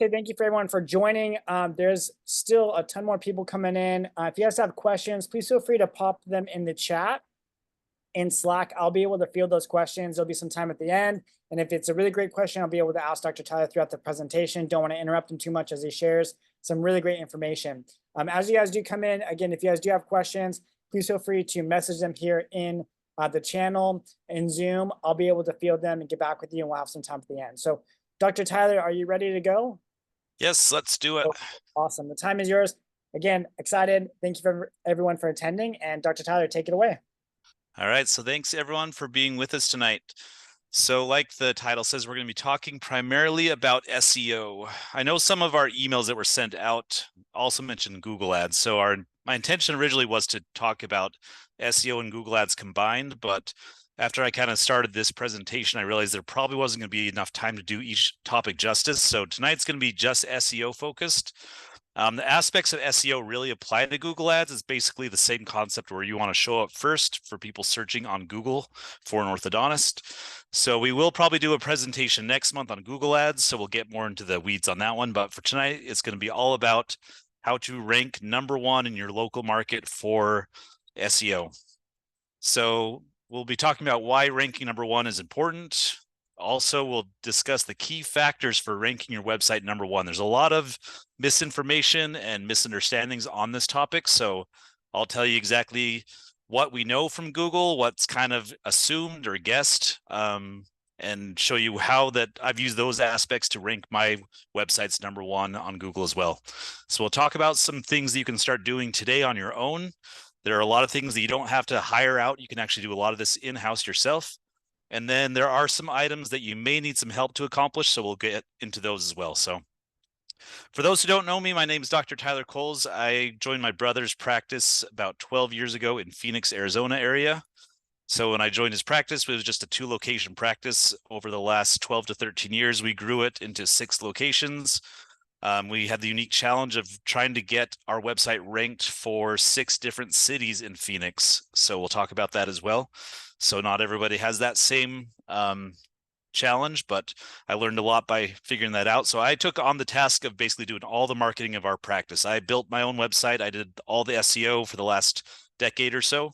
say thank you for everyone for joining. There's still a ton more people coming in. If you guys have questions, please feel free to pop them in the chat in Slack. I'll be able to field those questions. There'll be some time at the end. And if it's a really great question, I'll be able to ask Dr. Tyler throughout the presentation. Don't want to interrupt him too much as he shares some really great information. As you guys do come in, again, if you guys do have questions, please feel free to message them here in the channel in Zoom. I'll be able to field them and get back with you, and we'll have some time at the end. So Dr. Tyler, are you ready to go? Yes, let's do it. Awesome. The time is yours. Again, excited. Thank you for everyone for attending. And Dr. Tyler, take it away. All right. So thanks everyone for being with us tonight. So like the title says, we're going to be talking primarily about SEO. I know some of our emails that were sent out also mentioned Google Ads. So my intention originally was to talk about SEO and Google Ads combined, but after I kind of started this presentation, I realized there probably wasn't going to be enough time to do each topic justice. So tonight's going to be just SEO focused. The aspects of SEO really apply to Google Ads. It's basically the same concept where you want to show up first for people searching on Google for an orthodontist. So we will probably do a presentation next month on Google Ads. So we'll get more into the weeds on that one. But for tonight, it's going to be all about how to rank #1 in your local market for SEO. So we'll be talking about why ranking #1 is important. Also, we'll discuss the key factors for ranking your website #1. There's a lot of misinformation and misunderstandings on this topic. So I'll tell you exactly what we know from Google, what's kind of assumed or guessed, and show you how that I've used those aspects to rank my websites #1 on Google as well. So we'll talk about some things that you can start doing today on your own. There are a lot of things that you don't have to hire out. You can actually do a lot of this in-house yourself. And then there are some items that you may need some help to accomplish. So we'll get into those as well. So for those who don't know me, my name is Dr. Tyler Coles. I joined my brother's practice about 12 years ago in Phoenix, Arizona area. So when I joined his practice, it was just a 2-location practice. Over the last 12 to 13 years, we grew it into 6 locations. We had the unique challenge of trying to get our website ranked for 6 different cities in Phoenix. So we'll talk about that as well. So not everybody has that same challenge, but I learned a lot by figuring that out. So I took on the task of basically doing all the marketing of our practice. I built my own website. I did all the SEO for the last decade or so.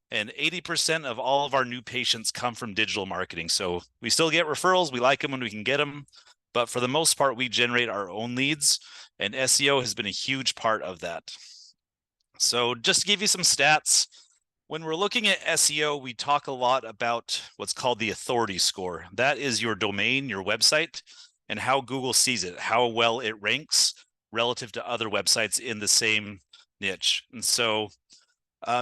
And 80% of all of our new patients come from digital marketing. So we still get referrals. We like them when we can get them. But for the most part, we generate our own leads, and SEO has been a huge part of that. So just to give you some stats, when we're looking at SEO, we talk a lot about what's called the authority score. That is your domain, your website, and how Google sees it, how well it ranks relative to other websites in the same niche. And so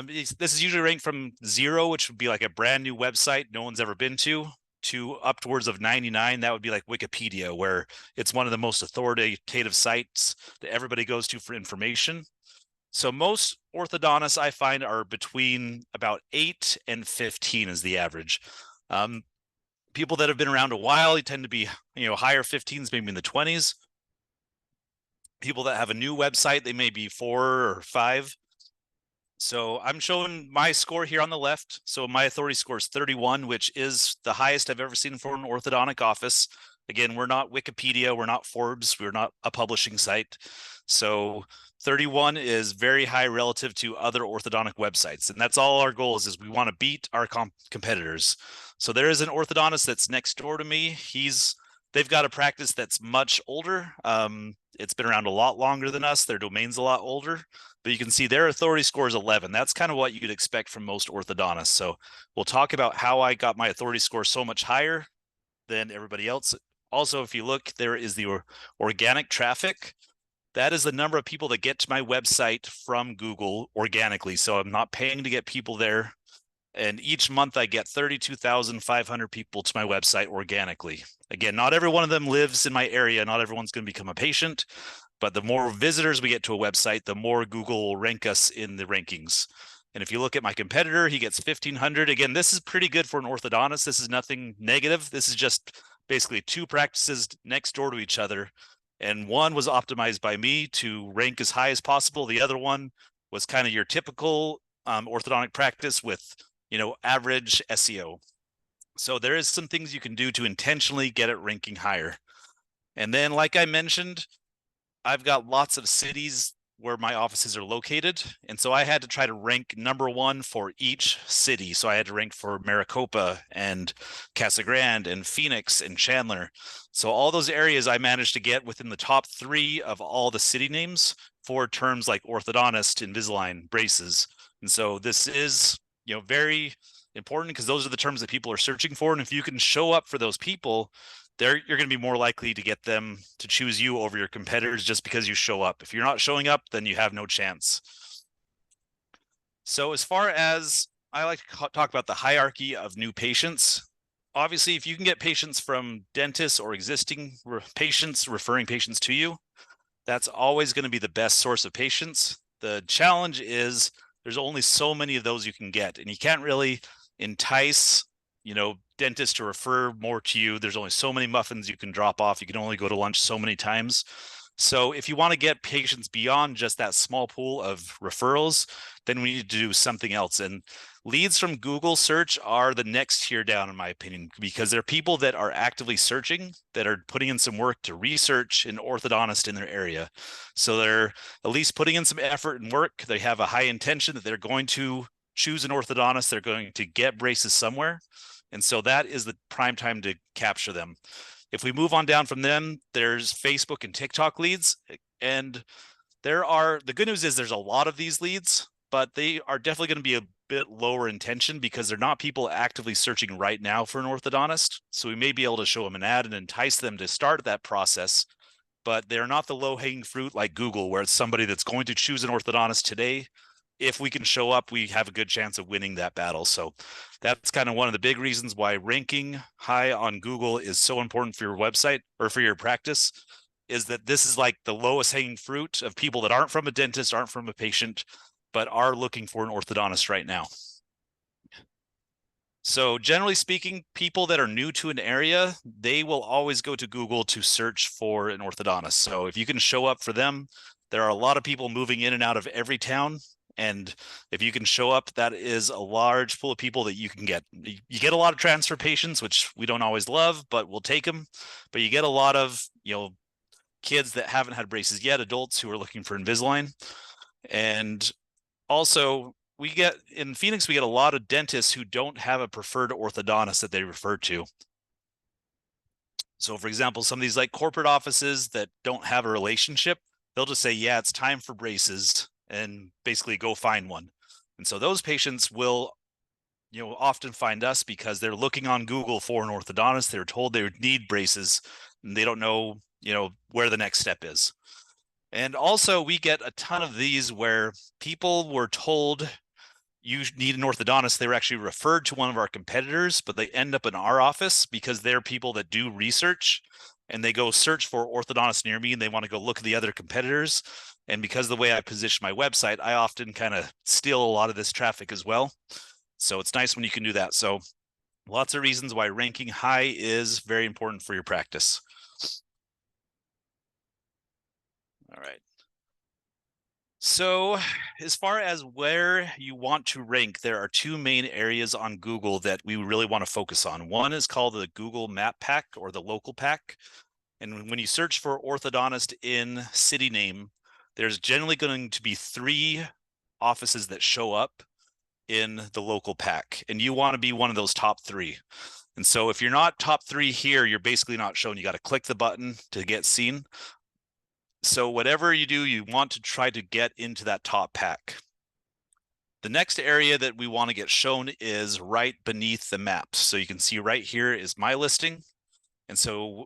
this is usually ranked from 0, which would be like a brand new website no one's ever been to upwards of 99. That would be like Wikipedia, where it's one of the most authoritative sites that everybody goes to for information. So most orthodontists I find are between about 8 and 15 is the average. People that have been around a while, you tend to be, higher 15s, maybe in the 20s. People that have a new website, they may be 4 or 5. So I'm showing my score here on the left. So my authority score is 31, which is the highest I've ever seen for an orthodontic office. Again, we're not Wikipedia, we're not Forbes, we're not a publishing site. So 31 is very high relative to other orthodontic websites. And that's all our goal is we want to beat our competitors. So there is an orthodontist that's next door to me. They've got a practice that's much older. It's been around a lot longer than us. Their domain's a lot older, but you can see their authority score is 11. That's kind of what you could expect from most orthodontists. So we'll talk about how I got my authority score so much higher than everybody else. Also, if you look, there is the organic traffic. That is the number of people that get to my website from Google organically. So I'm not paying to get people there. And each month I get 32,500 people to my website organically. Again, not every one of them lives in my area. Not everyone's going to become a patient, but the more visitors we get to a website, the more Google will rank us in the rankings. And if you look at my competitor, he gets 1,500. Again, this is pretty good for an orthodontist. This is nothing negative. This is just basically 2 practices next door to each other. And one was optimized by me to rank as high as possible. The other one was kind of your typical orthodontic practice with average SEO. So there is some things you can do to intentionally get it ranking higher. And then, like I mentioned, I've got lots of cities where my offices are located. And so I had to try to rank #1 for each city. So I had to rank for Maricopa and Casa Grande and Phoenix and Chandler. So all those areas I managed to get within the top 3 of all the city names for terms like orthodontist, Invisalign, braces. And so this is, very important because those are the terms that people are searching for. And if you can show up for those people, you're going to be more likely to get them to choose you over your competitors just because you show up. If you're not showing up, then you have no chance. So as far as I like to talk about the hierarchy of new patients, obviously, if you can get patients from dentists or existing patients referring patients to you, that's always going to be the best source of patients. The challenge is there's only so many of those you can get, and you can't really entice, dentists to refer more to you. There's only so many muffins you can drop off. You can only go to lunch so many times. So if you want to get patients beyond just that small pool of referrals, then we need to do something else. And leads from Google search are the next tier down, in my opinion, because they're people that are actively searching, that are putting in some work to research an orthodontist in their area. So they're at least putting in some effort and work. They have a high intention that they're going to choose an orthodontist. They're going to get braces somewhere. And so that is the prime time to capture them. If we move on down from them, there's Facebook and TikTok leads. And the good news is there's a lot of these leads, but they are definitely going to be a bit lower intention because they're not people actively searching right now for an orthodontist. So we may be able to show them an ad and entice them to start that process, but they're not the low-hanging fruit like Google, where it's somebody that's going to choose an orthodontist today. If we can show up, we have a good chance of winning that battle. So that's kind of one of the big reasons why ranking high on Google is so important for your website or for your practice, is that this is like the lowest hanging fruit of people that aren't from a dentist, aren't from a patient, but are looking for an orthodontist right now. So generally speaking, people that are new to an area, they will always go to Google to search for an orthodontist. So if you can show up for them, there are a lot of people moving in and out of every town. And if you can show up, that is a large pool of people that you can get. You get a lot of transfer patients, which we don't always love, but we'll take them. But you get a lot of, kids that haven't had braces yet, adults who are looking for Invisalign. And also, in Phoenix, we get a lot of dentists who don't have a preferred orthodontist that they refer to. So for example, some of these like corporate offices that don't have a relationship, they'll just say, yeah, it's time for braces, and basically go find one. And so those patients will, often find us because they're looking on Google for an orthodontist. They're told they would need braces and they don't know, where the next step is. And also we get a ton of these where people were told you need an orthodontist. They were actually referred to one of our competitors, but they end up in our office because they're people that do research and they go search for orthodontists near me and they want to go look at the other competitors. And because of the way I position my website, I often kind of steal a lot of this traffic as well. So it's nice when you can do that. So lots of reasons why ranking high is very important for your practice. All right. So as far as where you want to rank, there are 2 main areas on Google that we really want to focus on. One is called the Google Map Pack or the local pack. And when you search for orthodontist in city name, there's generally going to be 3 offices that show up in the local pack. And you want to be one of those top 3. And so if you're not top 3 here, you're basically not shown. You got to click the button to get seen. So whatever you do, you want to try to get into that top pack. The next area that we want to get shown is right beneath the map. So you can see right here is my listing. And so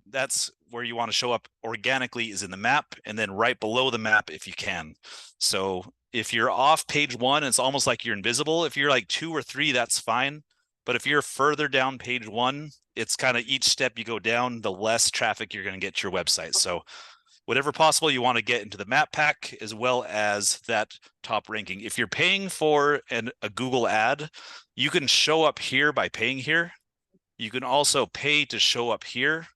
that's where you want to show up organically, is in the map, and then right below the map if you can. So if you're off page 1, it's almost like you're invisible. If you're like 2 or 3, that's fine. But if you're further down page 1, it's kind of each step you go down, the less traffic you're going to get to your website. So whatever possible, you want to get into the map pack as well as that top ranking. If you're paying for a Google ad, you can show up here by paying here. You can also pay to show up here.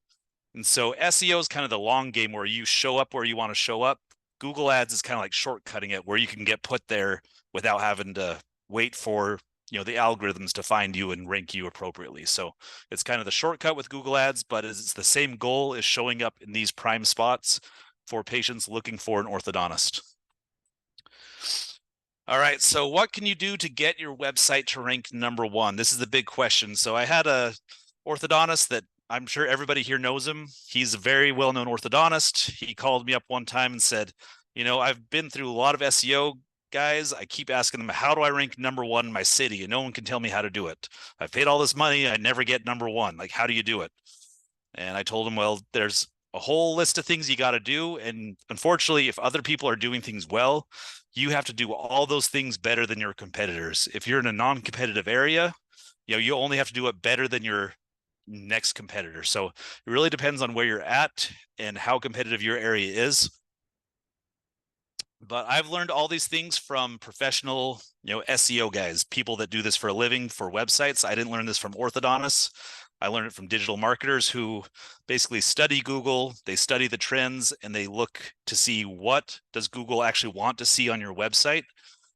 And so SEO is kind of the long game where you show up where you want to show up. Google Ads is kind of like shortcutting it, where you can get put there without having to wait for the algorithms to find you and rank you appropriately. So it's kind of the shortcut with Google Ads, but it's the same goal as showing up in these prime spots for patients looking for an orthodontist. All right, so what can you do to get your website to rank #1? This is the big question. So I had a orthodontist that I'm sure everybody here knows him. He's a very well-known orthodontist. He called me up one time and said, I've been through a lot of SEO guys. I keep asking them, how do I rank #1 in my city? And no one can tell me how to do it. I've paid all this money. I never get #1. Like, how do you do it? And I told him, well, there's a whole list of things you got to do. And unfortunately, if other people are doing things well, you have to do all those things better than your competitors. If you're in a non-competitive area, you only have to do it better than your next competitor. So it really depends on where you're at and how competitive your area is. But I've learned all these things from professional, SEO guys, people that do this for a living for websites. I didn't learn this from orthodontists. I learned it from digital marketers who basically study Google, they study the trends, and they look to see what does Google actually want to see on your website,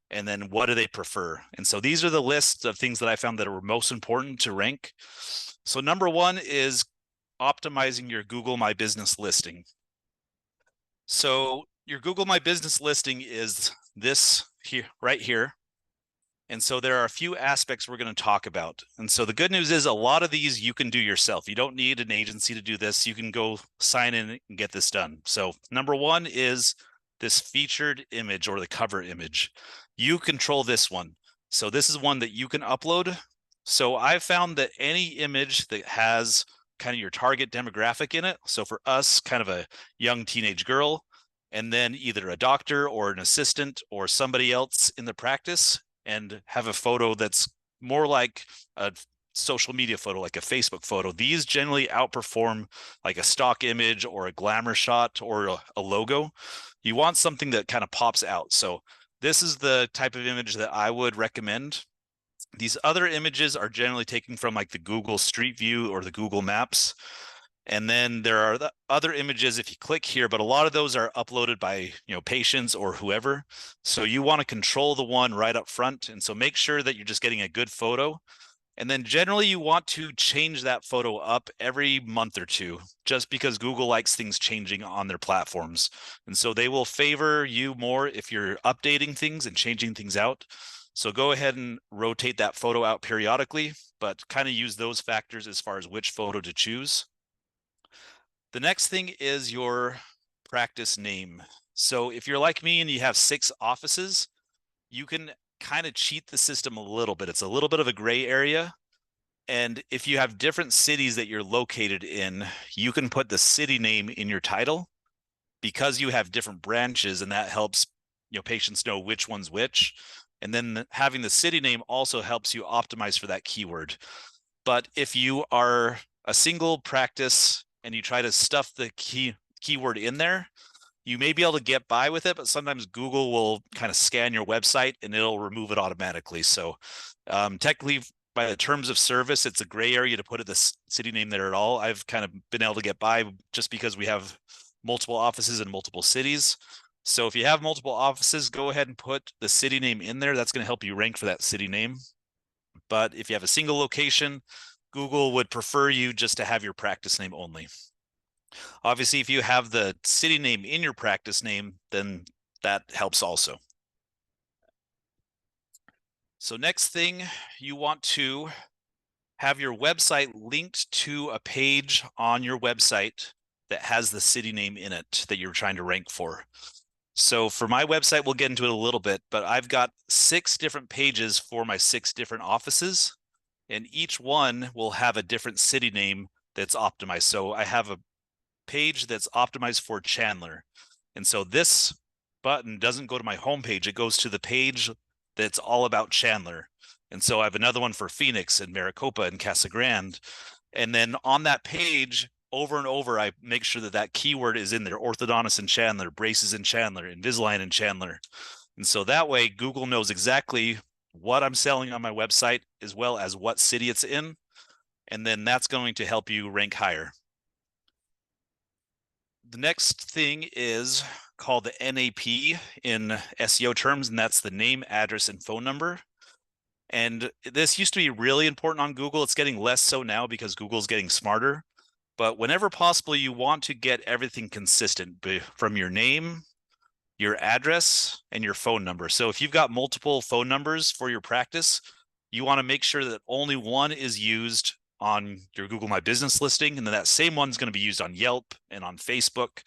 and then what do they prefer. And so these are the lists of things that I found that are most important to rank. So #1 is optimizing your Google My Business listing. So your Google My Business listing is this here, right here. And so there are a few aspects we're going to talk about. And so the good news is a lot of these you can do yourself. You don't need an agency to do this. You can go sign in and get this done. So #1 is this featured image or the cover image. You control this one. So this is one that you can upload. So I've found that any image that has kind of your target demographic in it. So for us, kind of a young teenage girl, and then either a doctor or an assistant or somebody else in the practice, and have a photo that's more like a social media photo, like a Facebook photo. These generally outperform like a stock image or a glamour shot or a logo. You want something that kind of pops out. So this is the type of image that I would recommend. These other images are generally taken from like the Google Street View or the Google Maps. And then there are the other images if you click here, but a lot of those are uploaded by, patients or whoever. So you want to control the one right up front. And so make sure that you're just getting a good photo. And then generally you want to change that photo up every month or two, just because Google likes things changing on their platforms. And so they will favor you more if you're updating things and changing things out. So go ahead and rotate that photo out periodically, but kind of use those factors as far as which photo to choose. The next thing is your practice name. So if you're like me and you have 6 offices, you can kind of cheat the system a little bit. It's a little bit of a gray area. And if you have different cities that you're located in, you can put the city name in your title because you have different branches, and that helps patients know which one's which. And then having the city name also helps you optimize for that keyword. But if you are a single practice and you try to stuff the keyword in there, you may be able to get by with it, but sometimes Google will kind of scan your website and it'll remove it automatically. So technically, by the terms of service, it's a gray area to put the city name there at all. I've kind of been able to get by just because we have multiple offices in multiple cities. So if you have multiple offices, go ahead and put the city name in there. That's going to help you rank for that city name. But if you have a single location, Google would prefer you just to have your practice name only. Obviously, if you have the city name in your practice name, then that helps also. So next thing, you want to have your website linked to a page on your website that has the city name in it that you're trying to rank for. So for my website, we'll get into it a little bit, but I've got 6 different pages for my 6 different offices, and each one will have a different city name that's optimized. So I have a page that's optimized for Chandler. And so this button doesn't go to my homepage. It goes to the page that's all about Chandler. And so I have another one for Phoenix and Maricopa and Casa Grande. And then on that page, over and over, I make sure that that keyword is in there: orthodontist in Chandler, braces in Chandler, Invisalign in Chandler. And so that way Google knows exactly what I'm selling on my website as well as what city it's in. And then that's going to help you rank higher. The next thing is called the NAP in SEO terms, and that's the name, address, and phone number. And this used to be really important on Google. It's getting less so now because Google's getting smarter. But whenever possible, you want to get everything consistent from your name, your address, and your phone number. So if you've got multiple phone numbers for your practice, you want to make sure that only one is used on your Google My Business listing, and then that same one's going to be used on Yelp and on Facebook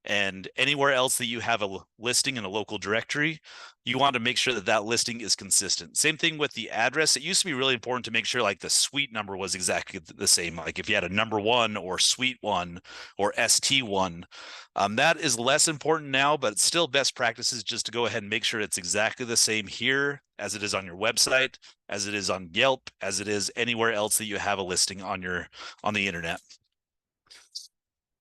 and anywhere else that you have a listing in a local directory. You want to make sure that that listing is consistent. Same thing with the address. It used to be really important to make sure like the suite number was exactly the same. Like if you had a number 1 or suite 1 or ST1, that is less important now, but it's still best practices just to go ahead and make sure it's exactly the same here as it is on your website, as it is on Yelp, as it is anywhere else that you have a listing on the internet.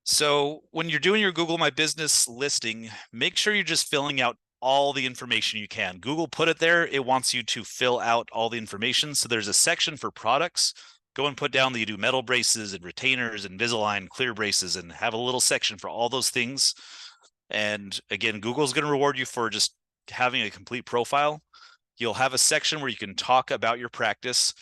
So when you're doing your Google My Business listing, make sure you're just filling out all the information you can. Google put it there. It wants you to fill out all the information. So there's a section for products. Go and put down that you do metal braces and retainers and Invisalign clear braces, and have a little section for all those things. And again, Google's going to reward you for just having a complete profile. You'll have a section where you can talk about your practice.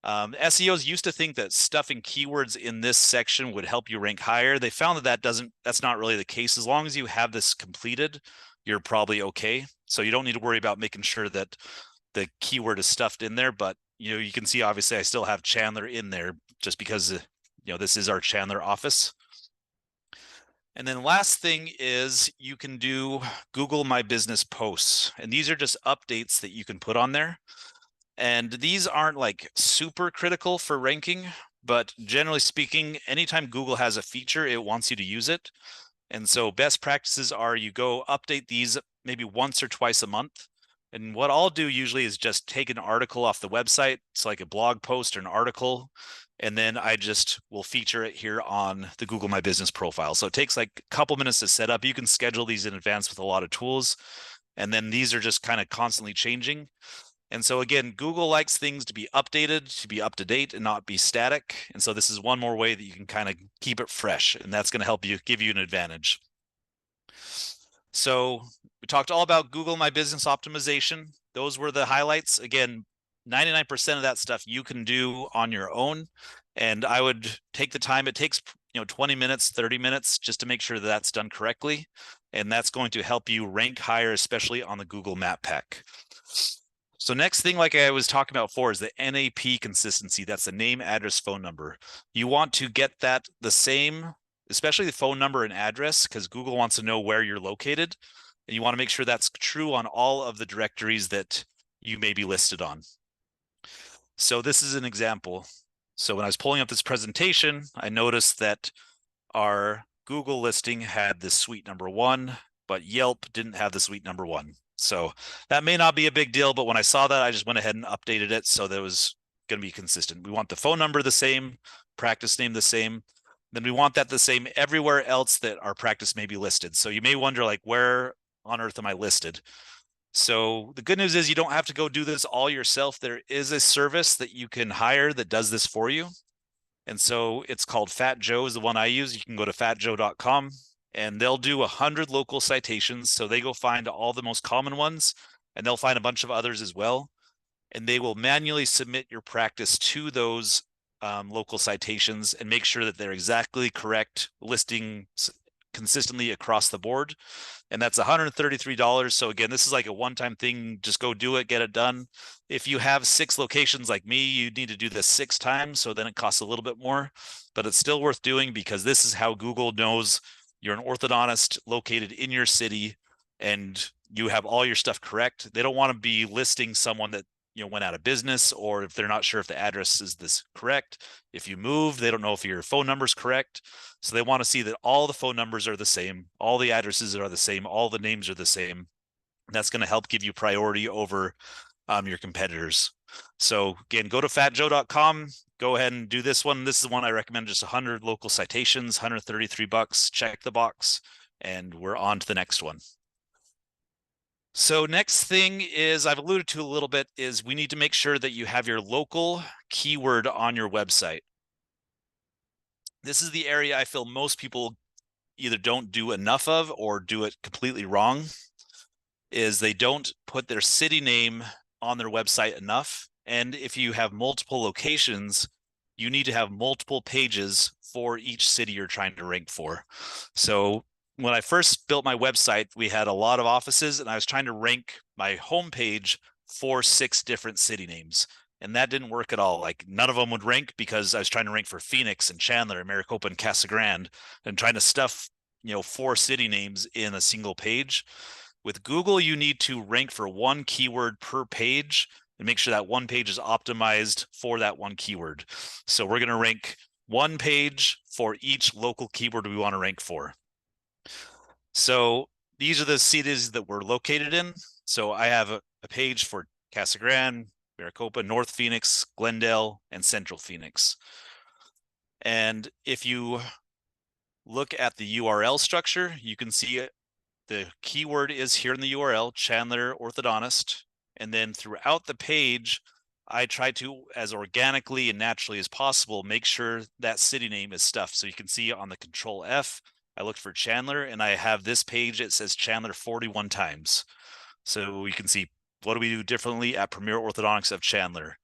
SEOs used to think that stuffing keywords in this section would help you rank higher. They found that that's not really the case. As long as you have this completed, you're probably okay. So you don't need to worry about making sure that the keyword is stuffed in there. But you can see obviously I still have Chandler in there just because this is our Chandler office. And then last thing is you can do Google My Business posts, and these are just updates that you can put on there. And these aren't like super critical for ranking, but generally speaking, anytime Google has a feature, it wants you to use it. And so best practices are you go update these maybe once or twice a month. And what I'll do usually is just take an article off the website. It's like a blog post or an article. And then I just will feature it here on the Google My Business profile. So it takes like a couple minutes to set up. You can schedule these in advance with a lot of tools. And then these are just kind of constantly changing. And so again, Google likes things to be updated, to be up to date and not be static. And so this is one more way that you can kind of keep it fresh, and that's going to help you give you an advantage. So we talked all about Google My Business optimization. Those were the highlights. Again, 99% of that stuff you can do on your own. And I would take the time. It takes 20 minutes, 30 minutes just to make sure that that's done correctly. And that's going to help you rank higher, especially on the Google Map Pack. So next thing, like I was talking about before, is the NAP consistency. That's the name, address, phone number. You want to get that the same, especially the phone number and address, because Google wants to know where you're located. And you want to make sure that's true on all of the directories that you may be listed on. So this is an example. So when I was pulling up this presentation, I noticed that our Google listing had the suite number 1, but Yelp didn't have the suite number 1. So that may not be a big deal, but when I saw that, I just went ahead and updated it so that it was going to be consistent. We want the phone number the same, practice name the same. Then we want that the same everywhere else that our practice may be listed. So you may wonder, like, where on earth am I listed? So the good news is you don't have to go do this all yourself. There is a service that you can hire that does this for you. And so it's called Fat Joe is the one I use. You can go to fatjoe.com. And they'll do 100 local citations. So they go find all the most common ones, and they'll find a bunch of others as well. And they will manually submit your practice to those local citations and make sure that they're exactly correct, listing consistently across the board. And that's $133. So again, this is like a one-time thing. Just go do it, get it done. If you have 6 locations like me, you need to do this 6 times. So then it costs a little bit more, but it's still worth doing because this is how Google knows you're an orthodontist located in your city and you have all your stuff correct. They don't want to be listing someone that went out of business, or if they're not sure if the address is this correct. If you moved, they don't know if your phone number is correct. So they want to see that all the phone numbers are the same, all the addresses are the same, all the names are the same. And that's going to help give you priority over your competitors. So again, go to fatjoe.com. Go ahead and do this one. This is the one I recommend, just 100 local citations, $133. Check the box, and we're on to the next one. So next thing is, I've alluded to a little bit, is we need to make sure that you have your local keyword on your website. This is the area I feel most people either don't do enough of or do it completely wrong, is they don't put their city name on their website enough. And if you have multiple locations, you need to have multiple pages for each city you're trying to rank for. So when I first built my website, we had a lot of offices and I was trying to rank my homepage for 6 different city names. And that didn't work at all. Like none of them would rank because I was trying to rank for Phoenix and Chandler and Maricopa and Casa Grande and trying to stuff, 4 city names in a single page. With Google, you need to rank for one keyword per page and make sure that one page is optimized for that one keyword. So we're going to rank one page for each local keyword we want to rank for. So these are the cities that we're located in. So I have a page for Casa Grande, Maricopa, North Phoenix, Glendale, and Central Phoenix. And if you look at the URL structure, you can see the keyword is here in the URL, Chandler Orthodontist. And then throughout the page, I try to, as organically and naturally as possible, make sure that city name is stuffed. So you can see on the Control F, I looked for Chandler and I have this page, it says Chandler 41 times. So you can see, what do we do differently at Premier Orthodontics of Chandler?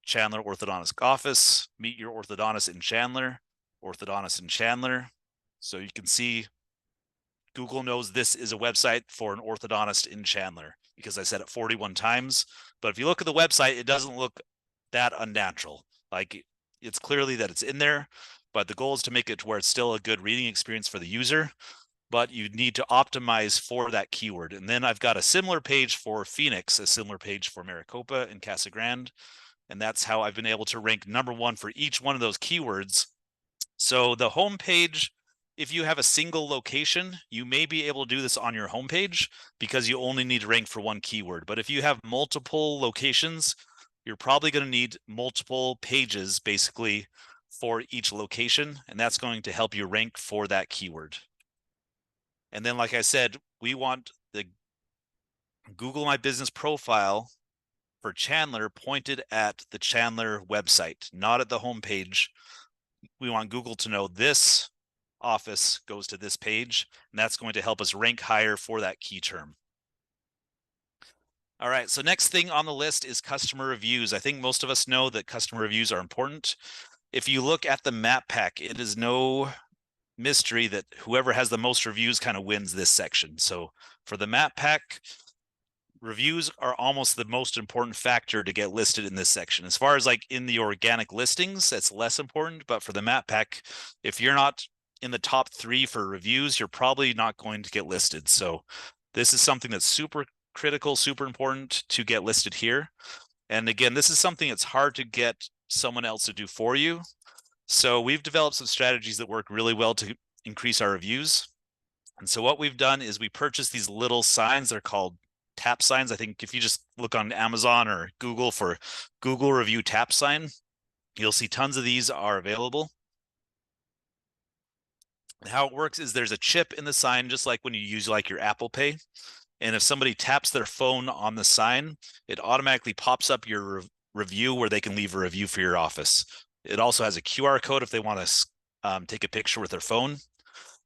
Chandler Orthodontist Office, meet your orthodontist in Chandler, orthodontist in Chandler. So you can see Google knows this is a website for an orthodontist in Chandler because I said it 41 times. But if you look at the website, it doesn't look that unnatural. Like it's clearly that it's in there, but the goal is to make it to where it's still a good reading experience for the user, but you need to optimize for that keyword. And then I've got a similar page for Phoenix, a similar page for Maricopa and Casa Grande. And that's how I've been able to rank #1 for each one of those keywords. So the homepage, if you have a single location, you may be able to do this on your homepage because you only need to rank for one keyword. But if you have multiple locations, you're probably going to need multiple pages basically for each location, and that's going to help you rank for that keyword. And then, like I said, we want the Google My Business profile for Chandler pointed at the Chandler website, not at the homepage. We want Google to know this office goes to this page, and that's going to help us rank higher for that key term. All right, so next thing on the list is customer reviews. I think most of us know that customer reviews are important. If you look at the map pack, it is no mystery that whoever has the most reviews kind of wins this section. So for the map pack, reviews are almost the most important factor to get listed in this section. As far as like in the organic listings, that's less important, but for the map pack, if you're not in the top 3 for reviews, you're probably not going to get listed. So this is something that's super critical, super important to get listed here. And again, this is something that's hard to get someone else to do for you. So we've developed some strategies that work really well to increase our reviews. And so what we've done is we purchased these little signs. They're called tap signs. I think if you just look on Amazon or Google for Google review tap sign, you'll see tons of these are available. And how it works is there's a chip in the sign, just like when you use like your Apple Pay. And if somebody taps their phone on the sign, it automatically pops up your review where they can leave a review for your office. It also has a QR code if they want to take a picture with their phone.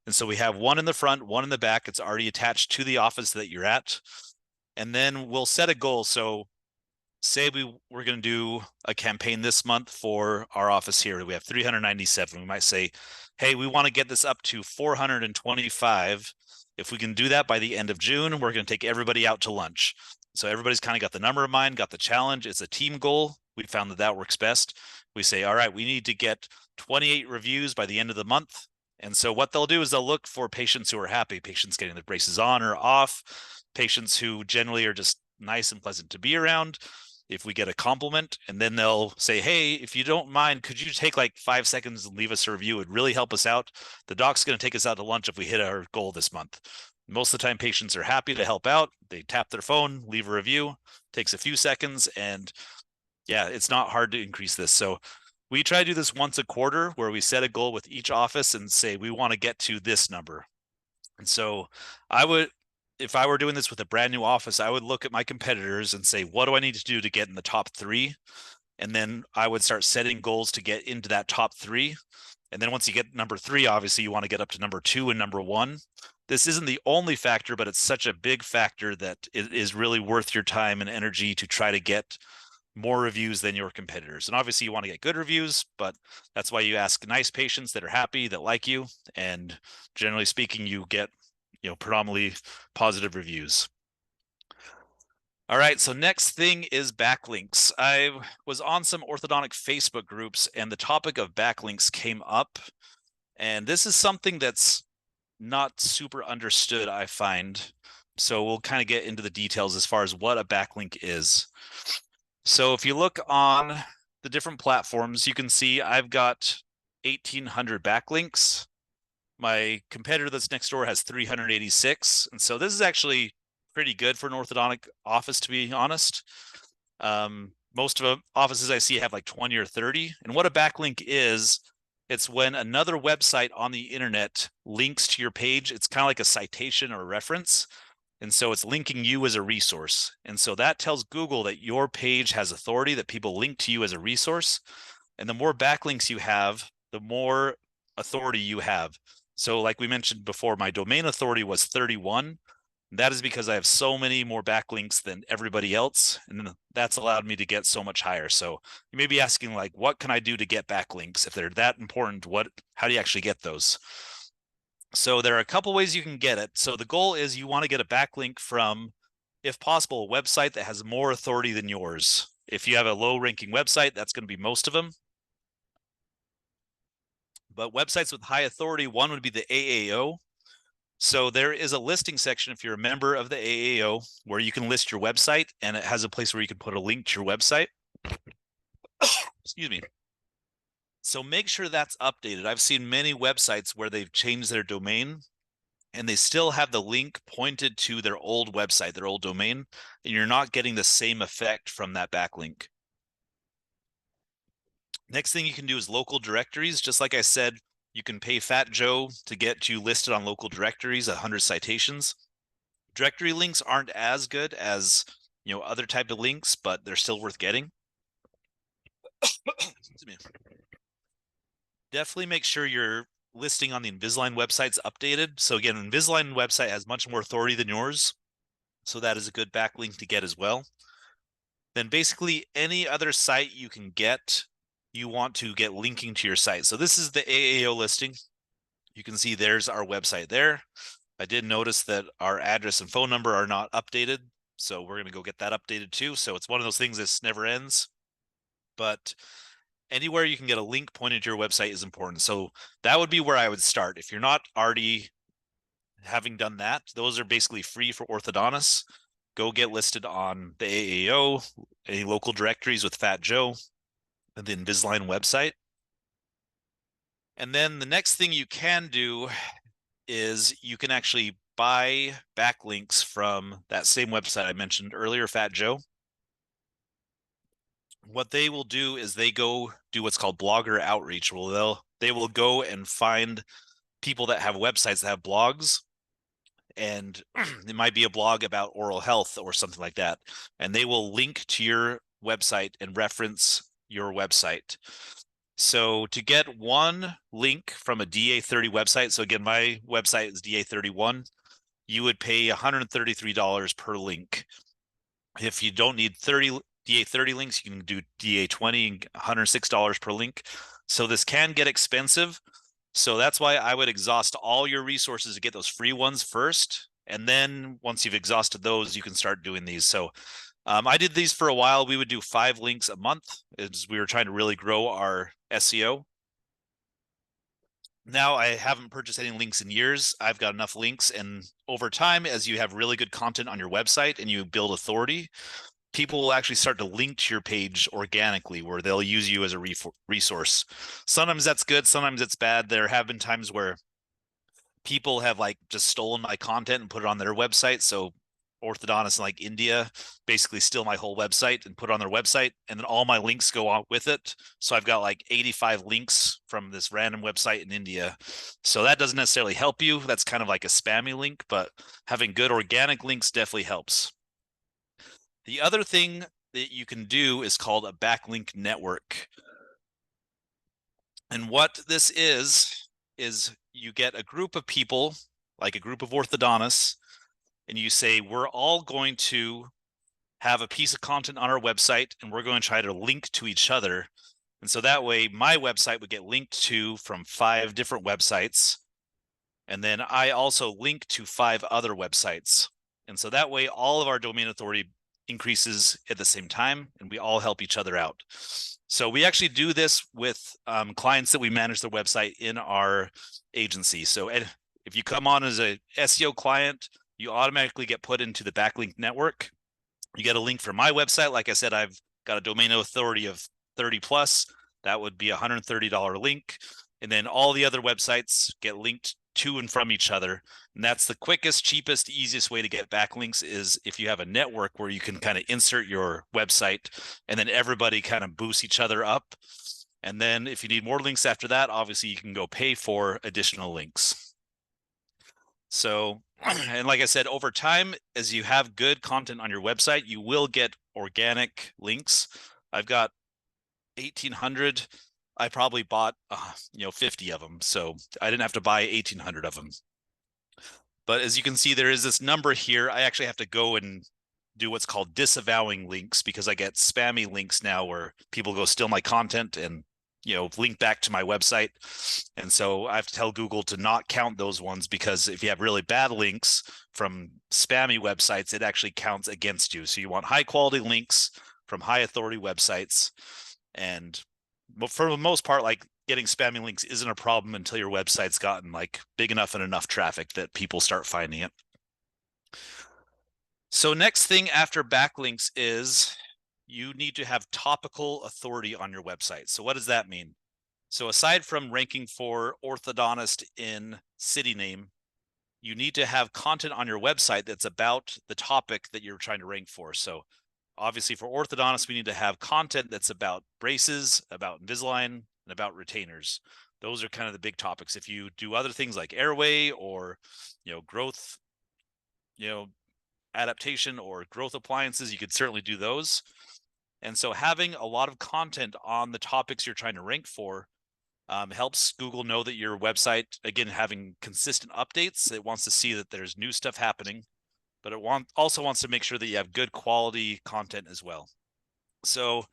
And so we have one in the front, one in the back. It's already attached to the office that you're at. And then we'll set a goal. So say we're going to do a campaign this month for our office here. We have 397. We might say, hey, we want to get this up to 425. If we can do that by the end of June, we're going to take everybody out to lunch. So everybody's kind of got the number in mind, got the challenge. It's a team goal. We found that that works best. We say, all right, we need to get 28 reviews by the end of the month. And so what they'll do is they'll look for patients who are happy, patients getting their braces on or off, patients who generally are just nice and pleasant to be around. If we get a compliment, and then they'll say, hey, if you don't mind, could you take like 5 seconds and leave us a review? It'd really help us out. The doc's going to take us out to lunch if we hit our goal this month. Most of the time, patients are happy to help out. They tap their phone, leave a review, takes a few seconds, and yeah, it's not hard to increase this. So we try to do this once a quarter where we set a goal with each office and say, we want to get to this number. And so if I were doing this with a brand new office, I would look at my competitors and say, what do I need to do to get in the top 3? And then I would start setting goals to get into that top 3. And then once you get number 3, obviously you want to get up to number 2 and number 1. This isn't the only factor, but it's such a big factor that it is really worth your time and energy to try to get more reviews than your competitors. And obviously you want to get good reviews, but that's why you ask nice patients that are happy, that like you. And generally speaking, you get, predominantly positive reviews. All right, so next thing is backlinks. I was on some orthodontic Facebook groups and the topic of backlinks came up. And this is something that's not super understood, I find. So we'll kind of get into the details as far as what a backlink is. So if you look on the different platforms, you can see I've got 1,800 backlinks. My competitor that's next door has 386. And so this is actually pretty good for an orthodontic office, to be honest. Most of the offices I see have like 20 or 30. And what a backlink is, it's when another website on the internet links to your page. It's kind of like a citation or a reference. And so it's linking you as a resource. And so that tells Google that your page has authority, that people link to you as a resource. And the more backlinks you have, the more authority you have. So like we mentioned before, my domain authority was 31. That is because I have so many more backlinks than everybody else. And that's allowed me to get so much higher. So you may be asking, like, what can I do to get backlinks? If they're that important, how do you actually get those? So there are a couple ways you can get it. So the goal is you want to get a backlink from, if possible, a website that has more authority than yours. If you have a low ranking website, that's going to be most of them. But websites with high authority, one would be the AAO. So there is a listing section if you're a member of the AAO where you can list your website, and it has a place where you can put a link to your website. Excuse me. So make sure that's updated. I've seen many websites where they've changed their domain and they still have the link pointed to their old website, their old domain, and you're not getting the same effect from that backlink. Next thing you can do is local directories. Just like I said, you can pay Fat Joe to get you listed on local directories, 100 citations. Directory links aren't as good as, other type of links, but they're still worth getting. Excuse me. Definitely make sure your listing on the Invisalign website's updated. So again, Invisalign website has much more authority than yours. So that is a good backlink to get as well. Then basically any other site you can get, you want to get linking to your site. So this is the AAO listing. You can see there's our website there. I did notice that our address and phone number are not updated. So we're going to go get that updated too. So it's one of those things that never ends. But anywhere you can get a link pointed to your website is important. So that would be where I would start. If you're not already having done that, those are basically free for orthodontists. Go get listed on the AAO, any local directories with Fat Joe, and the Invisalign website. And then the next thing you can do is you can actually buy backlinks from that same website I mentioned earlier, Fat Joe. What they will do is they go do what's called blogger outreach. Well, they will go and find people that have websites that have blogs, and it might be a blog about oral health or something like that, and they will link to your website and reference your website. So to get one link from a DA30 website, so again, my website is DA31, you would pay $133 per link. If you don't need 30 DA30 links, you can do DA20, $106 per link. So this can get expensive. So that's why I would exhaust all your resources to get those free ones first. And then once you've exhausted those, you can start doing these. So I did these for a while. We would do 5 links a month as we were trying to really grow our SEO. Now I haven't purchased any links in years. I've got enough links. And over time, as you have really good content on your website and you build authority, people will actually start to link to your page organically, where they'll use you as a resource. Sometimes that's good. Sometimes it's bad. There have been times where people have like just stolen my content and put it on their website. So orthodontists in like India basically steal my whole website and put it on their website, and then all my links go out with it. So I've got like 85 links from this random website in India. So that doesn't necessarily help you. That's kind of like a spammy link, but having good organic links definitely helps. The other thing that you can do is called a backlink network. And what this is you get a group of people, like a group of orthodontists, and you say, we're all going to have a piece of content on our website and we're going to try to link to each other. And so that way my website would get linked to from 5 different websites. And then I also link to 5 other websites. And so that way all of our domain authority increases at the same time and we all help each other out. So we actually do this with clients that we manage their website in our agency. So if you come on as a SEO client, you automatically get put into the backlink network. You get a link for my website. Like I said, I've got a domain authority of 30 plus. That would be a $130 link. And then all the other websites get linked to and from each other. And that's the quickest, cheapest, easiest way to get backlinks is if you have a network where you can kind of insert your website and then everybody kind of boosts each other up. And then if you need more links after that, obviously you can go pay for additional links. So, and like I said, over time, as you have good content on your website, you will get organic links. I've got 1,800. I probably bought, 50 of them. So I didn't have to buy 1,800 of them. But as you can see, there is this number here. I actually have to go and do what's called disavowing links because I get spammy links now where people go steal my content and link back to my website. And so I have to tell Google to not count those ones because if you have really bad links from spammy websites, it actually counts against you. So you want high quality links from high authority websites. And for the most part, like getting spammy links isn't a problem until your website's gotten like big enough and enough traffic that people start finding it. So next thing after backlinks is you need to have topical authority on your website. So what does that mean? So aside from ranking for orthodontist in city name, you need to have content on your website that's about the topic that you're trying to rank for. So obviously for orthodontists, we need to have content that's about braces, about Invisalign, and about retainers. Those are kind of the big topics. If you do other things like airway or, growth, adaptation or growth appliances, you could certainly do those. And so having a lot of content on the topics you're trying to rank for helps Google know that your website, again, having consistent updates, it wants to see that there's new stuff happening, but it also wants to make sure that you have good quality content as well. So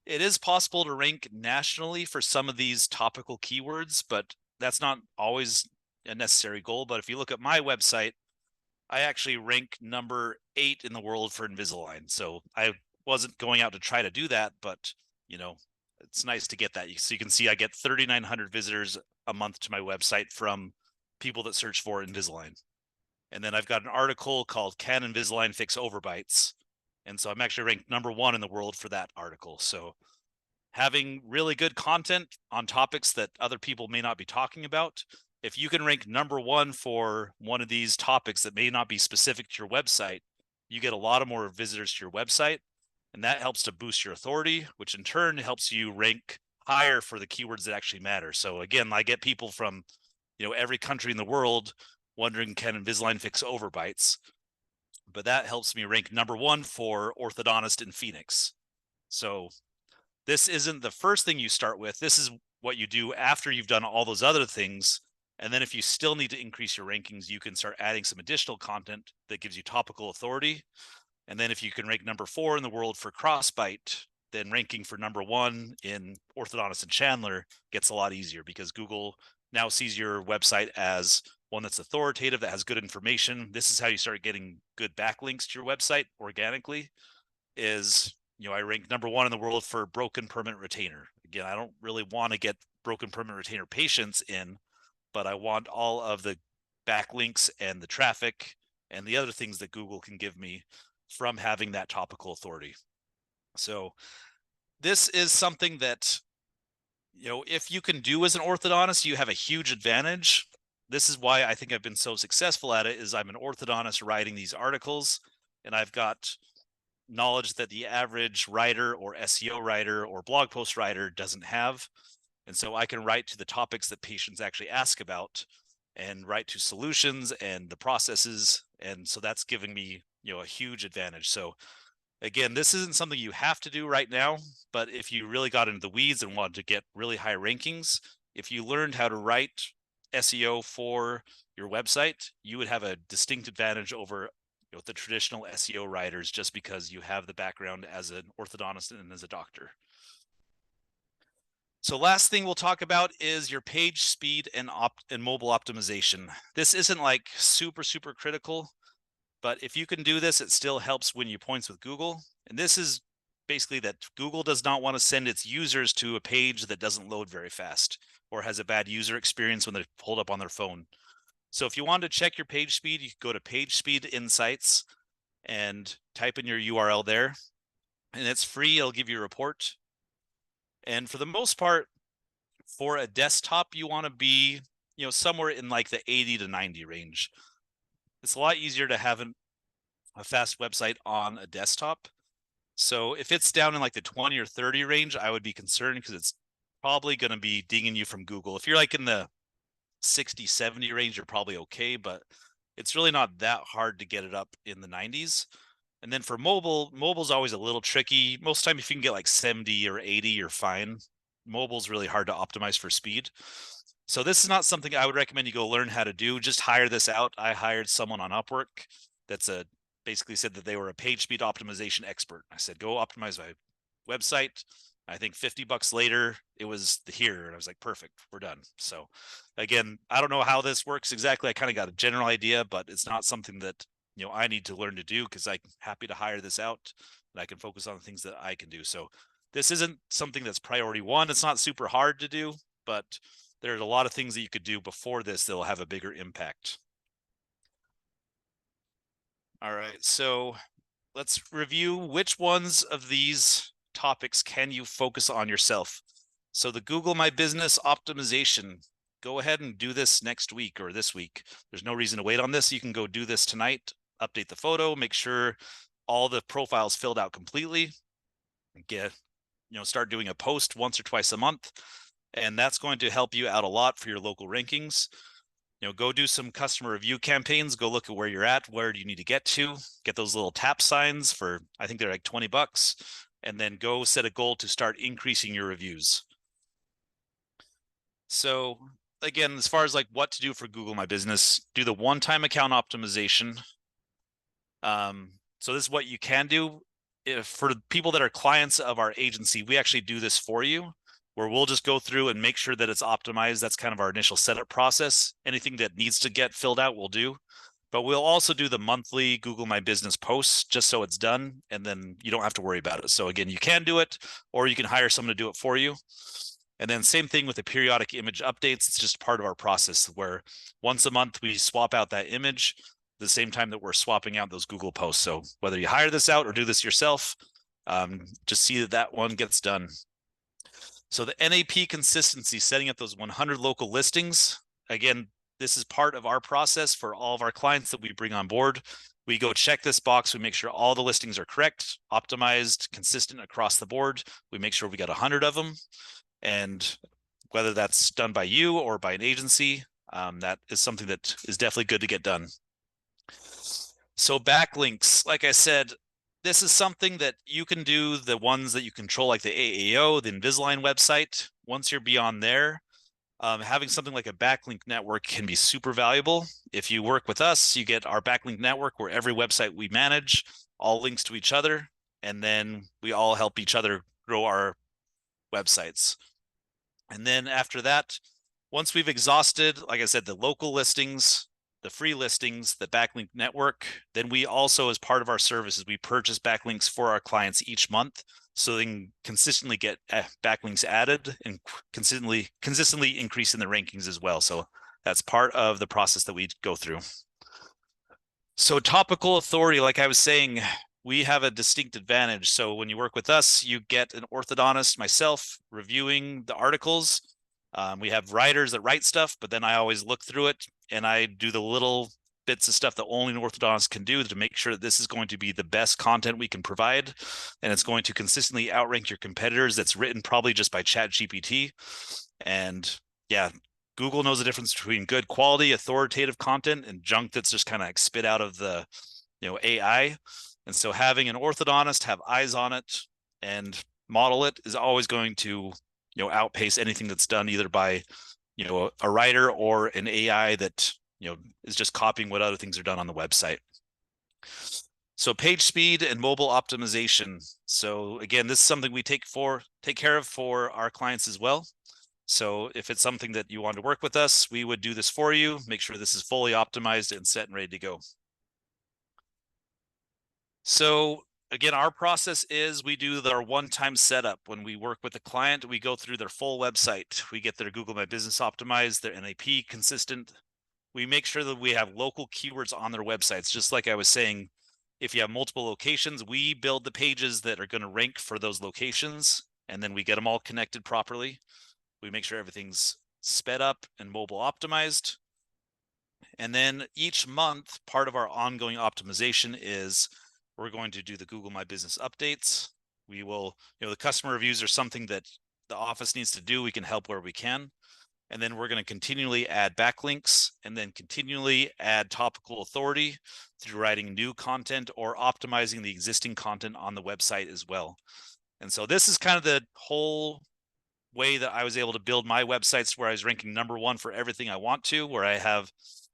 it is possible to rank nationally for some of these topical keywords, but that's not always a necessary goal. But if you look at my website, I actually rank number 8 in the world for Invisalign. So I wasn't going out to try to do that, but it's nice to get that. So you can see I get 3,900 visitors a month to my website from people that search for Invisalign. And then I've got an article called Can Invisalign Fix Overbites? And so I'm actually ranked number 1 in the world for that article. So having really good content on topics that other people may not be talking about, if you can rank number 1 for one of these topics that may not be specific to your website, you get a lot of more visitors to your website. And that helps to boost your authority, which in turn helps you rank higher for the keywords that actually matter. So again, I get people from, every country in the world wondering, can Invisalign fix overbites? But that helps me rank number 1 for orthodontist in Phoenix. So this isn't the first thing you start with. This is what you do after you've done all those other things. And then if you still need to increase your rankings, you can start adding some additional content that gives you topical authority. And then if you can rank number 4 in the world for crossbite, then ranking for number 1 in orthodontist and Chandler gets a lot easier because Google now sees your website as one that's authoritative, that has good information. This is how you start getting good backlinks to your website organically is, I rank number 1 in the world for broken permanent retainer. Again, I don't really want to get broken permanent retainer patients in, but I want all of the backlinks and the traffic and the other things that Google can give me from having that topical authority. So this is something that, if you can do as an orthodontist, you have a huge advantage. This is why I think I've been so successful at it is I'm an orthodontist writing these articles and I've got knowledge that the average writer or SEO writer or blog post writer doesn't have. And so I can write to the topics that patients actually ask about and write to solutions and the processes. And so that's giving me, a huge advantage. So again, this isn't something you have to do right now, but if you really got into the weeds and wanted to get really high rankings, if you learned how to write SEO for your website, you would have a distinct advantage over the traditional SEO writers, just because you have the background as an orthodontist and as a doctor. So last thing we'll talk about is your page speed and mobile optimization. This isn't like super critical, but if you can do this, it still helps win you points with Google. And this is basically that Google does not want to send its users to a page that doesn't load very fast or has a bad user experience when they're pulled up on their phone. So if you want to check your page speed, you can go to Page Speed Insights and type in your URL there, and it's free. It'll give you a report. And for the most part, for a desktop, you want to be, somewhere in like the 80 to 90 range. It's a lot easier to have a fast website on a desktop. So if it's down in like the 20 or 30 range, I would be concerned because it's probably going to be dinging you from Google. If you're like in the 60, 70 range, you're probably okay, but it's really not that hard to get it up in the 90s. And then for mobile's always a little tricky. Most time, if you can get like 70 or 80, you're fine. Mobile's really hard to optimize for speed. So this is not something I would recommend you go learn how to do. Just hire this out. I hired someone on Upwork that's basically said that they were a page speed optimization expert. I said, go optimize my website. I think $50 later, it was here. And I was like, perfect, we're done. So again, I don't know how this works exactly. I kind of got a general idea, but it's not something that, I need to learn to do, because I'm happy to hire this out and I can focus on the things that I can do. So this isn't something that's priority one. It's not super hard to do, but there's a lot of things that you could do before this that will have a bigger impact. All right, so let's review which ones of these topics can you focus on yourself. So the Google My Business optimization, go ahead and do this next week or this week. There's no reason to wait on this. You can go do this tonight, update the photo, make sure all the profiles filled out completely, start doing a post once or twice a month. And that's going to help you out a lot for your local rankings. Go do some customer review campaigns, go look at where you're at, where do you need to get those little tap signs for, I think they're like $20, and then go set a goal to start increasing your reviews. So again, as far as like what to do for Google My Business, do the one-time account optimization. So this is what you can do. If for people that are clients of our agency, we actually do this for you, where we'll just go through and make sure that it's optimized. That's kind of our initial setup process. Anything that needs to get filled out, we'll do. But we'll also do the monthly Google My Business posts just so it's done, and then you don't have to worry about it. So again, you can do it, or you can hire someone to do it for you. And then same thing with the periodic image updates. It's just part of our process where once a month we swap out that image the same time that we're swapping out those Google posts. So whether you hire this out or do this yourself, just see that one gets done. So the NAP consistency, setting up those 100 local listings. Again, this is part of our process for all of our clients that we bring on board. We go check this box. We make sure all the listings are correct, optimized, consistent across the board. We make sure we got 100 of them. And whether that's done by you or by an agency, that is something that is definitely good to get done. So backlinks, like I said, this is something that you can do, the ones that you control, like the AAO, the Invisalign website. Once you're beyond there, having something like a backlink network can be super valuable. If you work with us, you get our backlink network where every website we manage all links to each other, and then we all help each other grow our websites. And then after that, once we've exhausted, like I said, the local listings, the free listings, the backlink network, then we also, as part of our services, we purchase backlinks for our clients each month so they can consistently get backlinks added and consistently increase in the rankings as well. So that's part of the process that we go through. So topical authority, like I was saying, we have a distinct advantage. So when you work with us, you get an orthodontist, myself, reviewing the articles. We have writers that write stuff, but then I always look through it and I do the little bits of stuff that only an orthodontist can do to make sure that this is going to be the best content we can provide. And it's going to consistently outrank your competitors. That's written probably just by ChatGPT. And yeah, Google knows the difference between good quality, authoritative content and junk that's just kind of like spit out of the, AI. And so having an orthodontist have eyes on it and model it is always going to, outpace anything that's done either by, a writer or an AI that, is just copying what other things are done on the website. So page speed and mobile optimization. So again, this is something we take care of for our clients as well. So if it's something that you want to work with us, we would do this for you, make sure this is fully optimized and set and ready to go. So again, our process is we do our one-time setup. When we work with a client, we go through their full website. We get their Google My Business optimized, their NAP consistent. We make sure that we have local keywords on their websites. Just like I was saying, if you have multiple locations, we build the pages that are going to rank for those locations, and then we get them all connected properly. We make sure everything's sped up and mobile optimized. And then each month, part of our ongoing optimization is we're going to do the Google My Business updates. We will, the customer reviews are something that the office needs to do. We can help where we can. And then we're going to continually add backlinks and then continually add topical authority through writing new content or optimizing the existing content on the website as well. And so this is kind of the whole way that I was able to build my websites, where I was ranking #1 for everything I want to, where I have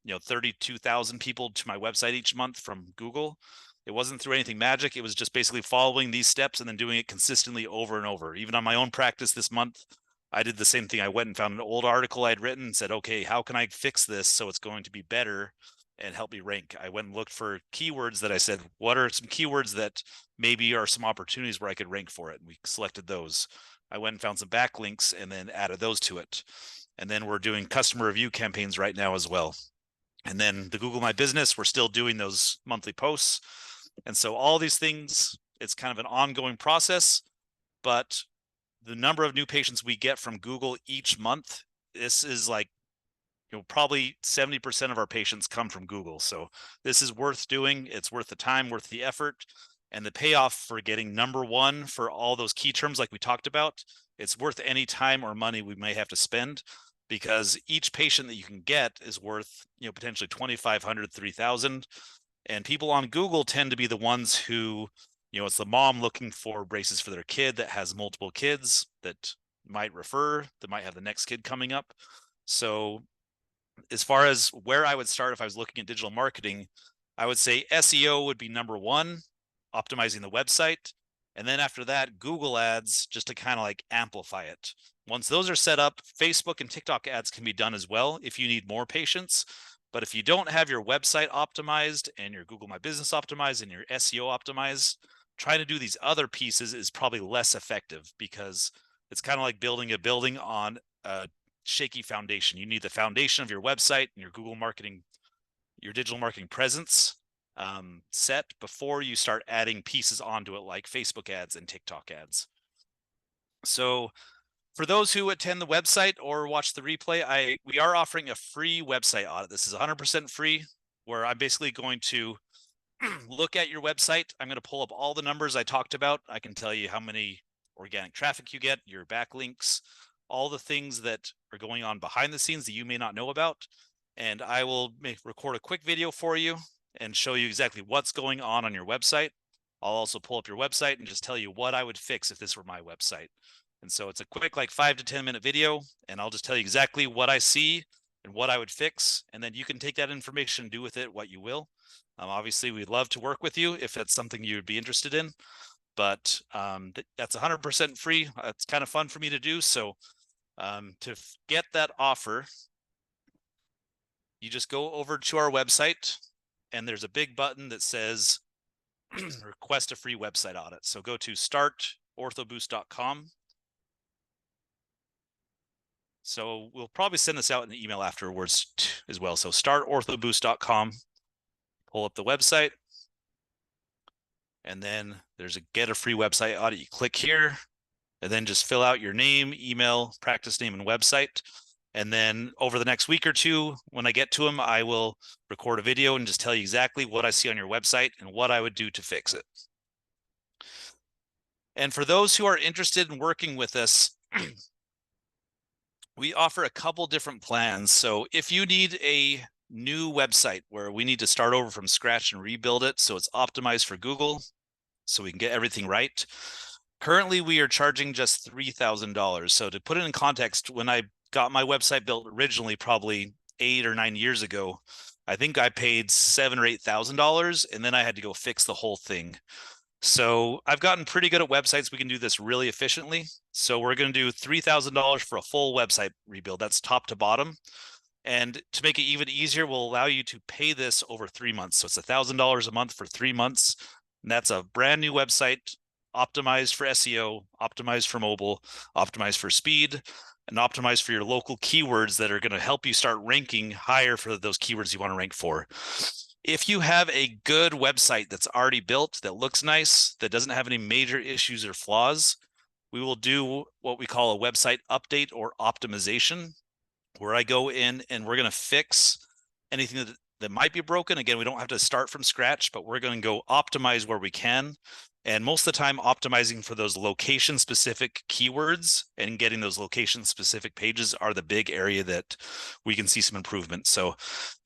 32,000 people to my website each month from Google. It wasn't through anything magic. It was just basically following these steps and then doing it consistently over and over. Even on my own practice this month, I did the same thing. I went and found an old article I'd written and said, okay, how can I fix this so it's going to be better and help me rank? I went and looked for keywords that I said, what are some keywords that maybe are some opportunities where I could rank for it? And we selected those. I went and found some backlinks and then added those to it. And then we're doing customer review campaigns right now as well. And then the Google My Business, we're still doing those monthly posts. And so all these things, it's kind of an ongoing process, but the number of new patients we get from Google each month, this is like, probably 70% of our patients come from Google. So this is worth doing. It's worth the time, worth the effort, and the payoff for getting #1 for all those key terms like we talked about. It's worth any time or money we may have to spend, because each patient that you can get is worth, potentially 2,500, 3,000. And people on Google tend to be the ones who, it's the mom looking for braces for their kid that has multiple kids that might refer, that might have the next kid coming up. So as far as where I would start if I was looking at digital marketing, I would say SEO would be #1, optimizing the website. And then after that, Google ads, just to kind of like amplify it. Once those are set up, Facebook and TikTok ads can be done as well if you need more patients. But if you don't have your website optimized and your Google My Business optimized and your SEO optimized, trying to do these other pieces is probably less effective, because it's kind of like building a building on a shaky foundation. You need the foundation of your website and your Google marketing, your digital marketing presence set before you start adding pieces onto it, like Facebook ads and TikTok ads. So for those who attend the website or watch the replay, we are offering a free website audit. This is 100% free, where I'm basically going to look at your website. I'm going to pull up all the numbers I talked about. I can tell you how many organic traffic you get, your backlinks, all the things that are going on behind the scenes that you may not know about. And I will record a quick video for you and show you exactly what's going on your website. I'll also pull up your website and just tell you what I would fix if this were my website. And so it's a quick, like 5 to 10 minute video, and I'll just tell you exactly what I see and what I would fix. And then you can take that information and do with it what you will. Obviously, we'd love to work with you if that's something you would be interested in, but that's 100% free. It's kind of fun for me to do. So to get that offer, you just go over to our website, and there's a big button that says request a free website audit. So go to startorthoboost.com. So we'll probably send this out in the email afterwards as well. So startorthoboost.com, pull up the website, and then there's a get a free website audit. You click here, and then just fill out your name, email, practice name, and website. And then over the next week or two, when I get to them, I will record a video and just tell you exactly what I see on your website and what I would do to fix it. And for those who are interested in working with us, we offer a couple different plans. So if you need a new website where we need to start over from scratch and rebuild it so it's optimized for Google, so we can get everything right, currently we are charging just $3,000. So to put it in context, when I got my website built originally, probably 8 or 9 years ago, I think I paid $7,000 or $8,000, and then I had to go fix the whole thing. So I've gotten pretty good at websites. We can do this really efficiently. So we're going to do $3,000 for a full website rebuild. That's top to bottom. And to make it even easier, we'll allow you to pay this over 3 months. So it's $1,000 a month for 3 months. And that's a brand new website, optimized for SEO, optimized for mobile, optimized for speed, and optimized for your local keywords that are going to help you start ranking higher for those keywords you want to rank for. If you have a good website that's already built, that looks nice, that doesn't have any major issues or flaws, we will do what we call a website update or optimization, where I go in and we're going to fix anything that might be broken. Again, we don't have to start from scratch, but we're going to go optimize where we can. And most of the time, optimizing for those location specific keywords and getting those location specific pages are the big area that we can see some improvement. So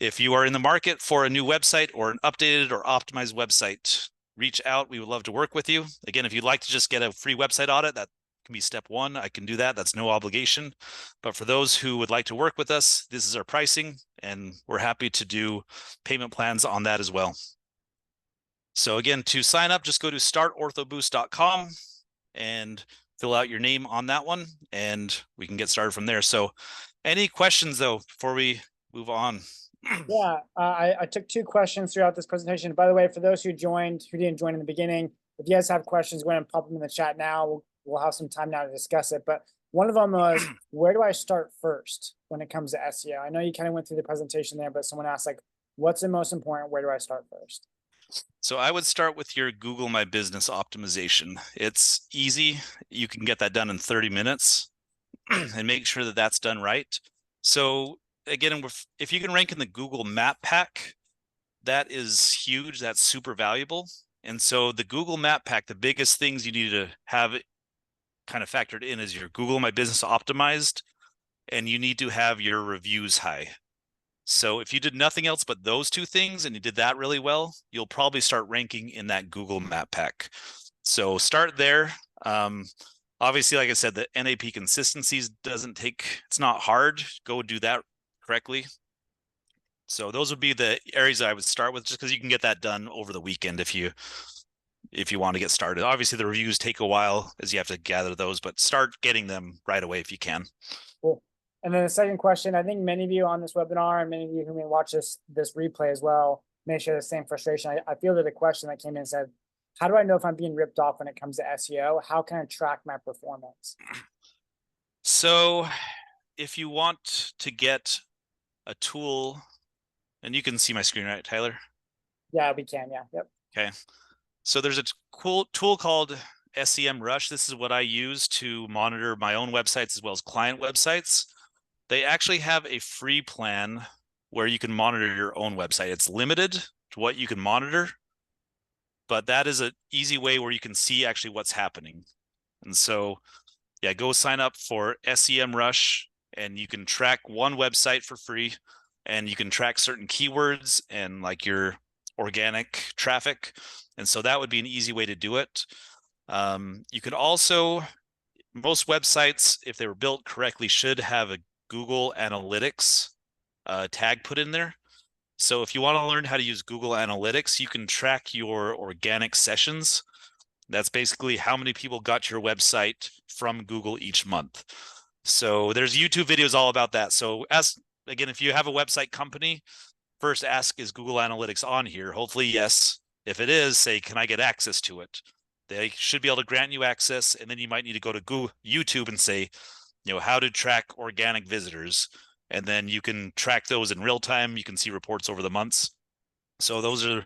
if you are in the market for a new website or an updated or optimized website, reach out. We would love to work with you. Again, if you'd like to just get a free website audit, that can be step one. I can do that. That's no obligation. But for those who would like to work with us, this is our pricing, and we're happy to do payment plans on that as well. So again, to sign up, just go to startorthoboost.com and fill out your name on that one, and we can get started from there. So any questions though, before we move on? Yeah, I took 2 questions throughout this presentation. By the way, for those who didn't join in the beginning, if you guys have questions, go ahead and pop them in the chat now. We'll have some time now to discuss it. But one of them was, where do I start first when it comes to SEO? I know you kind of went through the presentation there, but someone asked, like, what's the most important? Where do I start first? So I would start with your Google My Business optimization. It's easy. You can get that done in 30 minutes and make sure that that's done right. So again, if you can rank in the Google Map Pack, that is huge. That's super valuable. And so the Google Map Pack, the biggest things you need to have kind of factored in is your Google My Business optimized, and you need to have your reviews high. So if you did nothing else but those 2 things and you did that really well, you'll probably start ranking in that Google Map Pack. So start there. Obviously, like I said, the NAP consistencies it's not hard. Go do that correctly. So those would be the areas that I would start with, just because you can get that done over the weekend if you want to get started. Obviously, the reviews take a while as you have to gather those, but start getting them right away if you can. Cool. And then the second question, I think many of you on this webinar and many of you who may watch this replay as well may share the same frustration. I feel that a question that came in said, how do I know if I'm being ripped off when it comes to SEO? How can I track my performance? So if you want to get a tool, and you can see my screen, right, Tyler? Yeah, we can. Yeah. Yep. Okay. So there's a cool tool called SEMrush. This is what I use to monitor my own websites as well as client websites. They actually have a free plan where you can monitor your own website. It's limited to what you can monitor, but that is an easy way where you can see actually what's happening. And so, yeah, go sign up for SEMrush, and you can track one website for free, and you can track certain keywords and like your organic traffic. And so that would be an easy way to do it. You can also, most websites, if they were built correctly, should have a Google Analytics tag put in there. So if you want to learn how to use Google Analytics, you can track your organic sessions. That's basically how many people got to your website from Google each month. So there's YouTube videos all about that. So again, if you have a website company, first ask, is Google Analytics on here? Hopefully, yes. If it is, say, can I get access to it? They should be able to grant you access, and then you might need to go to YouTube and say, how to track organic visitors, and then you can track those in real time. You can see reports over the months. So those are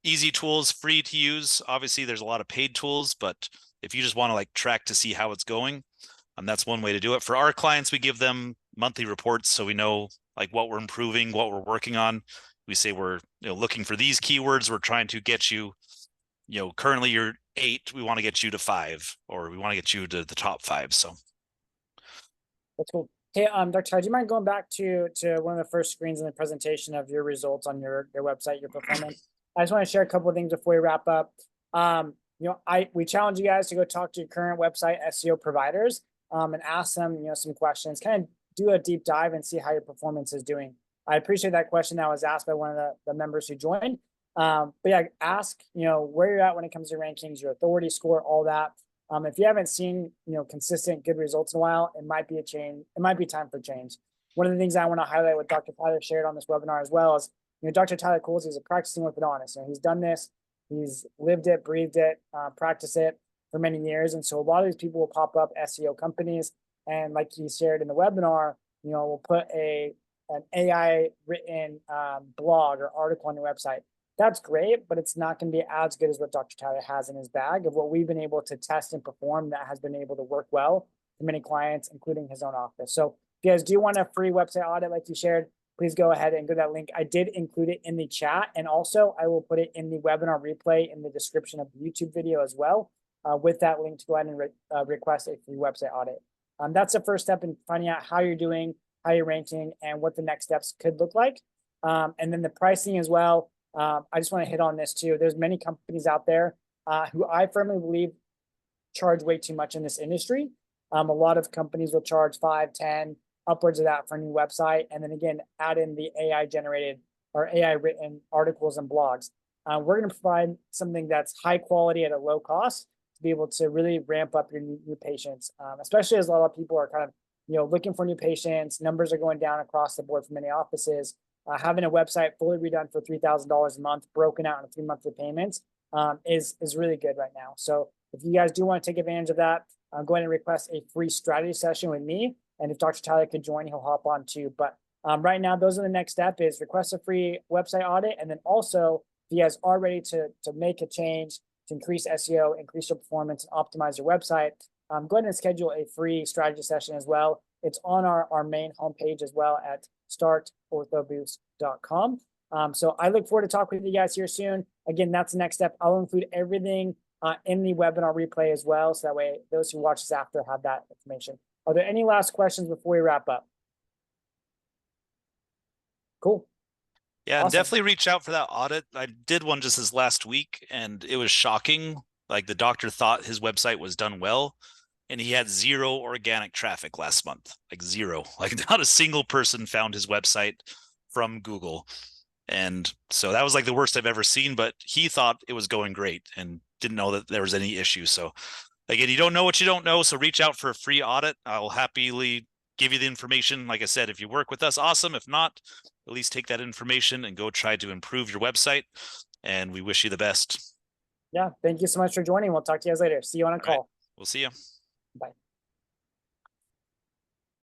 easy tools, free to use. Obviously, there's a lot of paid tools, but if you just want to like track to see how it's going, that's one way to do it. For our clients, we give them monthly reports so we know like what we're improving, what we're working on. We say we're looking for these keywords. We're trying to get you, currently you're 8. We want to get you to 5, or we want to get you to the top 5. So that's cool. Hey, Dr. Ty, do you mind going back to one of the first screens in the presentation of your results on your website, your performance? I just want to share a couple of things before we wrap up. We challenge you guys to go talk to your current website SEO providers and ask them, some questions, kind of do a deep dive and see how your performance is doing. I appreciate that question that was asked by one of the members who joined. But yeah, ask, where you're at when it comes to rankings, your authority score, all that. If you haven't seen, consistent good results in a while, it might be a change. It might be time for change. One of the things I want to highlight what Dr. Tyler shared on this webinar as well is, Dr. Tyler Coles is a practicing orthodontist. He's done this, he's lived it, breathed it, practiced it for many years. And so a lot of these people will pop up SEO companies. And like he shared in the webinar, we'll put an AI written blog or article on your website. That's great, but it's not going to be as good as what Dr. Tyler has in his bag of what we've been able to test and perform that has been able to work well for many clients, including his own office. So if you guys do want a free website audit like you shared, please go ahead and go to that link. I did include it in the chat, and also I will put it in the webinar replay in the description of the YouTube video as well, with that link to go ahead and request a free website audit. That's the first step in finding out how you're doing, how you're ranking, and what the next steps could look like. And then the pricing as well. I just want to hit on this too. There's many companies out there who I firmly believe charge way too much in this industry. A lot of companies will charge 5, 10, upwards of that for a new website. And then again, add in the AI generated or AI written articles and blogs. We're going to provide something that's high quality at a low cost to be able to really ramp up your new patients, especially as a lot of people are kind of looking for new patients. Numbers are going down across the board for many offices. Having a website fully redone for $3,000 a month, broken out into 3 monthly payments, is really good right now. So if you guys do want to take advantage of that, go ahead and request a free strategy session with me. And if Dr. Tyler could join, he'll hop on too. But right now, those are the next step is request a free website audit. And then also, if you guys are ready to make a change, to increase SEO, increase your performance, and optimize your website, go ahead and schedule a free strategy session as well. It's on our main homepage as well at startorthoboost.com. So I look forward to talking with you guys here soon. Again, that's the next step. I'll include everything in the webinar replay as well. So that way those who watch this after have that information. Are there any last questions before we wrap up? Cool. Yeah, Awesome. and definitely reach out for that audit. I did one just this last week, and it was shocking. Like the doctor thought his website was done well, and he had 0 organic traffic last month, like 0. Like not a single person found his website from Google. And so that was like the worst I've ever seen, but he thought it was going great and didn't know that there was any issue. So again, you don't know what you don't know. So reach out for a free audit. I'll happily give you the information. Like I said, if you work with us, awesome. If not, at least take that information and go try to improve your website. And we wish you the best. Yeah. Thank you so much for joining. We'll talk to you guys later. See you on a call. We'll see you. Bye.